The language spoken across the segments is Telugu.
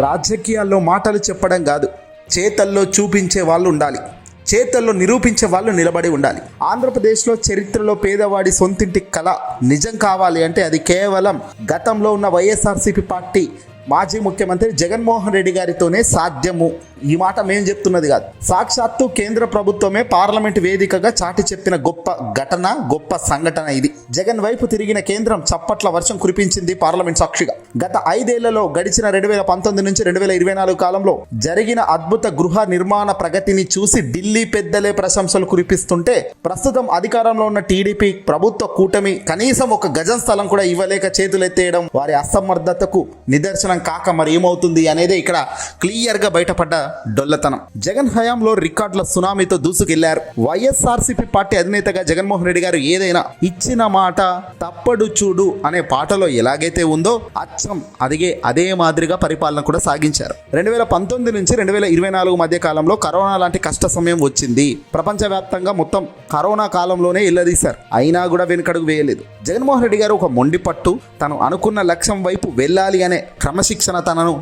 రాజకీయాల్లో మాటలు చెప్పడం కాదు, చేతల్లో చూపించే వాళ్ళు ఉండాలి, చేతల్లో నిరూపించే వాళ్ళు నిలబడి ఉండాలి. ఆంధ్రప్రదేశ్లో చరిత్రలో పేదవాడి సొంతింటి కళ నిజం కావాలి అంటే అది కేవలం గతంలో ఉన్న వైఎస్ఆర్సీపీ పార్టీ మాజీ ముఖ్యమంత్రి జగన్మోహన్ రెడ్డి గారితోనే సాధ్యము. ఈ మాట మేము చెప్తున్నది కాదు, సాక్షాత్తు కేంద్ర ప్రభుత్వమే పార్లమెంట్ వేదికగా చాటి చెప్పిన గొప్ప ఘటన, గొప్ప సంఘటన ఇది. జగన్ వైపు తిరిగిన కేంద్రం చప్పట్ల వర్షం కురిపించింది పార్లమెంట్ సాక్షిగా. గత 5 ఏళ్లలో గడిచిన 2019 నుంచి 2024 కాలంలో జరిగిన అద్భుత గృహ నిర్మాణ ప్రగతిని చూసి ఢిల్లీ పెద్దలే ప్రశంసలు కురిపిస్తుంటే, ప్రస్తుతం అధికారంలో ఉన్న టీడీపీ ప్రభుత్వ కూటమి కనీసం ఒక గజం స్థలం కూడా ఇవ్వలేక చేతులెత్తేయడం వారి అసమర్థతకు నిదర్శనం కాక మరి ఏమవుతుంది అనేదే ఇక్కడ క్లియర్ గా బయటపడ్డ డొల్లతనం. జగన్ హయాంలో రికార్డుల సునామీతో దూసుకెళ్లారు. వైఎస్ఆర్సీపీ పార్టీ అధినేతగా జగన్మోహన్ రెడ్డి గారు ఏదైనా ఇచ్చిన మాట తప్పడు చూడు అనే పాటలో ఎలాగైతే ఉందో అచ్చం అదే మాదిరిగా పరిపాలన కూడా సాగించారు. 2019 నుంచి 2024 మధ్య కాలంలో కరోనా లాంటి కష్ట సమయం వచ్చింది. ప్రపంచవ్యాప్తంగా మొత్తం కరోనా కాలంలోనే ఇల్లదీశారు. అయినా కూడా వెనుకడుగు వేయలేదు. జగన్మోహన్ రెడ్డి గారు ఒక మొండి పట్టు, తను అనుకున్న లక్ష్యం వైపు వెళ్ళాలి అనే క్రమశిక్షణ తనను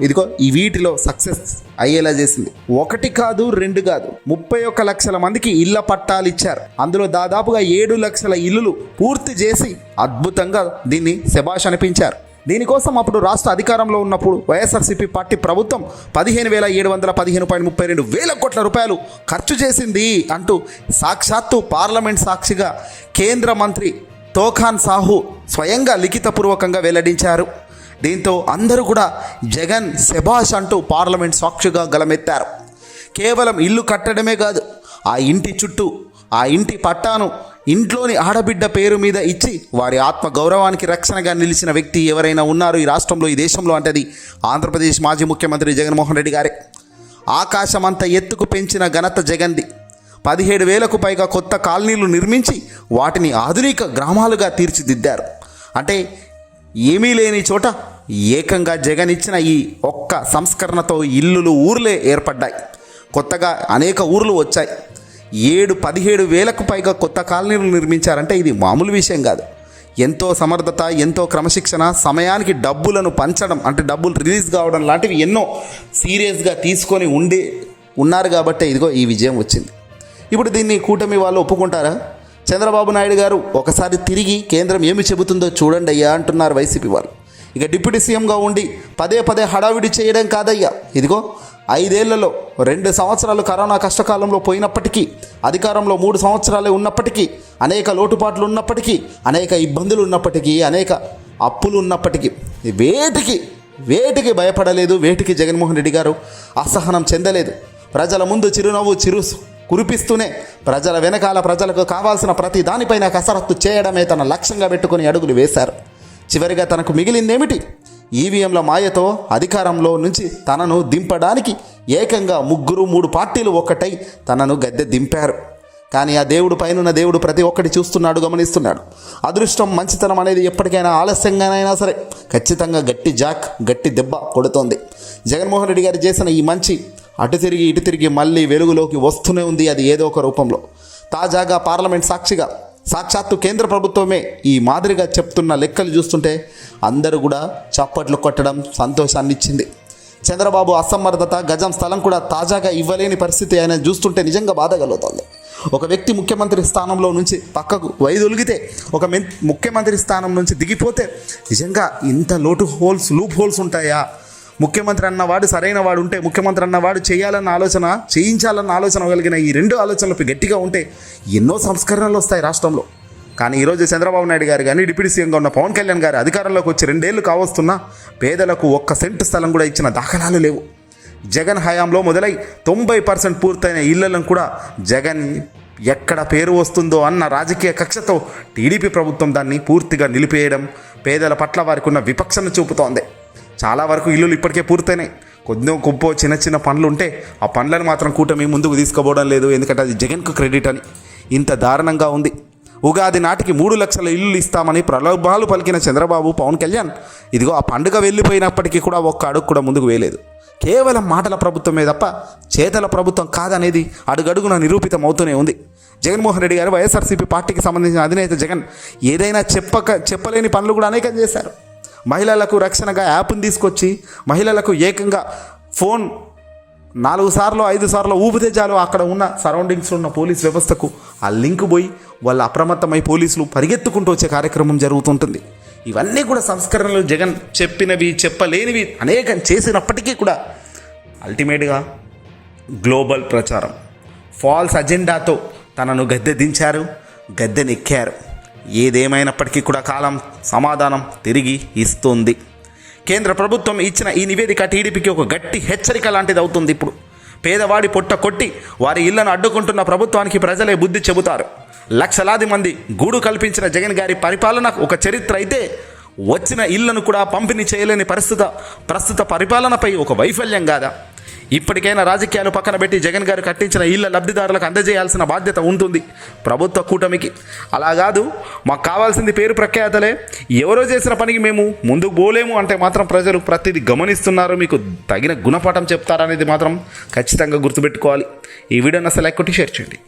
ఈ వీటిలో సక్సెస్ అయ్యేలా చేసింది. 1 కాదు 2 కాదు 31 లక్షల మందికి ఇళ్ల పట్టాలు ఇచ్చారు. అందులో దాదాపుగా 7 లక్షల ఇల్లులు పూర్తి చేసి అద్భుతంగా దీన్ని శభాష్ అనిపించారు. దీనికోసం అప్పుడు రాష్ట్ర అధికారంలో ఉన్నప్పుడు వైఎస్ఆర్సీపీ పార్టీ ప్రభుత్వం 15,715.32 వేల కోట్ల రూపాయలు ఖర్చు చేసింది అంటూ సాక్షాత్తు పార్లమెంట్ సాక్షిగా కేంద్ర మంత్రి తోఖాన్ సాహు స్వయంగా లిఖితపూర్వకంగా వెల్లడించారు. దీంతో అందరూ కూడా జగన్ శభాష్ అంటూ పార్లమెంట్ సాక్షిగా గలమెత్తారు. కేవలం ఇల్లు కట్టడమే కాదు, ఆ ఇంటి చుట్టూ ఆ ఇంటి పట్టాను ఇంట్లోని ఆడబిడ్డ పేరు మీద ఇచ్చి వారి ఆత్మ గౌరవానికి రక్షణగా నిలిచిన వ్యక్తి ఎవరైనా ఉన్నారు ఈ రాష్ట్రంలో, ఈ దేశంలో అంటే అది ఆంధ్రప్రదేశ్ మాజీ ముఖ్యమంత్రి జగన్మోహన్ రెడ్డి గారే. ఆకాశమంత ఎత్తుకు పెంచిన ఘనత జగన్ది. 17,000కు పైగా కొత్త కాలనీలు నిర్మించి వాటిని ఆధునిక గ్రామాలుగా తీర్చిదిద్దారు. అంటే ఏమీ లేని చోట ఏకంగా జగన్ ఇచ్చిన ఈ ఒక్క సంస్కరణతో ఇల్లులు, ఊర్లే ఏర్పడ్డాయి. కొత్తగా అనేక ఊర్లు వచ్చాయి. 17,000కు పైగా కొత్త కాలనీలు నిర్మించారంటే ఇది మామూలు విషయం కాదు. ఎంతో సమర్థత, ఎంతో క్రమశిక్షణ, సమయానికి డబ్బులను పంచడం అంటే డబ్బులు రిలీజ్ కావడం లాంటివి ఎన్నో సీరియస్గా తీసుకొని ఉన్నారు కాబట్టి ఈ విజయం వచ్చింది. ఇప్పుడు దీన్ని కూటమి వాళ్ళు ఒప్పుకుంటారా? చంద్రబాబు నాయుడు గారు ఒకసారి తిరిగి కేంద్రం ఏమి చెబుతుందో చూడండి అయ్యా అంటున్నారు వైసీపీ వాళ్ళు. ఇక డిప్యూటీ సీఎంగా ఉండి పదే హడావిడి చేయడం కాదయ్యా. 5 ఏళ్లలో 2 సంవత్సరాలు కరోనా కష్టకాలంలో పోయినప్పటికీ, అధికారంలో 3 సంవత్సరాలే ఉన్నప్పటికీ, అనేక లోటుపాట్లు ఉన్నప్పటికీ, అనేక ఇబ్బందులు ఉన్నప్పటికీ, అనేక అప్పులు ఉన్నప్పటికీ వేటికి భయపడలేదు. వేటికి జగన్మోహన్ రెడ్డి గారు అసహనం చెందలేదు. ప్రజల ముందు చిరునవ్వు కురిపిస్తూనే ప్రజల వెనకాల ప్రజలకు కావాల్సిన ప్రతి దానిపైన కసరత్తు చేయడమే తన లక్ష్యంగా పెట్టుకుని అడుగులు వేశారు. చివరిగా తనకు మిగిలిందేమిటి? ఈవీఎంల మాయతో అధికారంలో నుంచి తనను దింపడానికి ఏకంగా 3 పార్టీలు ఒక్కటై తనను గద్దె దింపారు. కానీ ఆ దేవుడు పైనున్న దేవుడు ప్రతి ఒక్కటి చూస్తున్నాడు, గమనిస్తున్నాడు. అదృష్టం, మంచితనం అనేది ఎప్పటికైనా ఆలస్యంగానైనా సరే ఖచ్చితంగా గట్టి దెబ్బ కొడుతోంది. జగన్మోహన్ రెడ్డి గారు చేసిన ఈ మంచి అటు తిరిగి ఇటు తిరిగి మళ్ళీ వెలుగులోకి వస్తూనే ఉంది. అది ఏదో ఒక రూపంలో. తాజాగా పార్లమెంట్ సాక్షిగా సాక్షాత్తు కేంద్ర ప్రభుత్వమే ఈ మాదిరిగా చెప్తున్న లెక్కలు చూస్తుంటే అందరూ కూడా చప్పట్లు కొట్టడం సంతోషాన్ని ఇచ్చింది. చంద్రబాబు అసమర్థత, గజం స్థలం కూడా తాజాగా ఇవ్వలేని పరిస్థితి ఆయన చూస్తుంటే నిజంగా బాధ కలుగుతుంది. ఒక వ్యక్తి ముఖ్యమంత్రి స్థానంలో నుంచి పక్కకు వైదొలిగితే, ఒక ముఖ్యమంత్రి స్థానం నుంచి దిగిపోతే నిజంగా ఇంత లూప్ హోల్స్ ఉంటాయా? ముఖ్యమంత్రి అన్నవాడు సరైన వాడు ఉంటే, ముఖ్యమంత్రి అన్నవాడు చేయించాలన్న ఆలోచన కలిగిన ఈ 2 ఆలోచనలు గట్టిగా ఉంటే ఎన్నో సంస్కరణలు వస్తాయి రాష్ట్రంలో. కానీ ఈరోజు చంద్రబాబు నాయుడు గారు కానీ, డిప్యూటీ సీఎంగా ఉన్న పవన్ కళ్యాణ్ గారు అధికారంలోకి వచ్చి 2 ఏళ్ళు కావస్తున్నా పేదలకు 1 సెంటు స్థలం కూడా ఇచ్చిన దాఖలాలు లేవు. జగన్ హయాంలో మొదలై 90% పూర్తయిన ఇళ్లను కూడా జగన్ ఎక్కడ పేరు వస్తుందో అన్న రాజకీయ కక్షతో టీడీపీ ప్రభుత్వం దాన్ని పూర్తిగా నిలిపేయడం పేదల పట్ల వారికి ఉన్న విపక్షను చూపుతోంది. చాలా వరకు ఇల్లులు ఇప్పటికే పూర్తయినాయి. కొద్దిగా చిన్న పనులు ఉంటే ఆ పనులను మాత్రం కూటమి ముందుకు తీసుకుపోవడం లేదు. ఎందుకంటే అది జగన్కు క్రెడిట్ అని. ఇంత దారుణంగా ఉంది. ఉగాది నాటికి 3 లక్షల ఇల్లులు ఇస్తామని ప్రలోభాలు పలికిన చంద్రబాబు, పవన్ కళ్యాణ్ ఆ పండుగ వెళ్ళిపోయినప్పటికీ కూడా 1 అడుగు కూడా ముందుకు వేయలేదు. కేవలం మాటల ప్రభుత్వమే తప్ప చేతల ప్రభుత్వం కాదనేది అడుగడుగున నిరూపితం అవుతూనే ఉంది. జగన్మోహన్ రెడ్డి గారు వైఎస్ఆర్సీపీ పార్టీకి సంబంధించిన అధినేత జగన్ ఏదైనా చెప్పలేని పనులు కూడా అనేకం చేశారు. మహిళలకు రక్షణగా యాప్ని తీసుకొచ్చి మహిళలకు ఏకంగా ఫోన్ 4 సార్లు 5 సార్లు ఊపితే చాలు అక్కడ ఉన్న సరౌండింగ్స్లో ఉన్న పోలీస్ వ్యవస్థకు ఆ లింక్ పోయి వాళ్ళు అప్రమత్తమై పోలీసులు పరిగెత్తుకుంటూ వచ్చే కార్యక్రమం జరుగుతుంటుంది. ఇవన్నీ కూడా సంస్కరణలు జగన్ చెప్పినవి చెప్పలేనివి అనేకం చేసినప్పటికీ కూడా అల్టిమేట్గా గ్లోబల్ ప్రచారం ఫాల్స్ అజెండాతో తనను గద్దె దించారు, గద్దెనెక్కారు. ఏదేమైనప్పటికీ కూడా కాలం సమాధానం తిరిగి ఇస్తుంది. కేంద్ర ప్రభుత్వం ఇచ్చిన ఈ నివేదిక టీడీపీకి ఒక గట్టి హెచ్చరిక లాంటిది అవుతుంది. ఇప్పుడు పేదవాడి పొట్ట కొట్టి వారి ఇళ్లను అడ్డుకుంటున్న ప్రభుత్వానికి ప్రజలే బుద్ధి చెబుతారు. లక్షలాది మంది గూడు కల్పించిన జగన్ గారి పరిపాలన ఒక చరిత్ర అయితే వచ్చిన ఇళ్లను కూడా పంపిణీ చేయలేని ప్రస్తుత పరిపాలనపై ఒక వైఫల్యం కాదా? ఇప్పటికైనా రాజకీయాలు పక్కన పెట్టి జగన్ గారు కట్టించిన ఇళ్ల లబ్ధిదారులకు అందజేయాల్సిన బాధ్యత ఉంటుంది ప్రభుత్వ కూటమికి. అలా కాదు మాకు కావాల్సింది పేరు ప్రఖ్యాతలే, ఎవరో చేసిన పనికి మేము ముందుకు పోలేము అంటే మాత్రం ప్రజలు ప్రతిదీ గమనిస్తున్నారు, మీకు తగిన గుణపాఠం చెప్తారనేది మాత్రం ఖచ్చితంగా గుర్తుపెట్టుకోవాలి. ఈ వీడియోని అసలు లైక్ కొట్టి షేర్ చేయండి.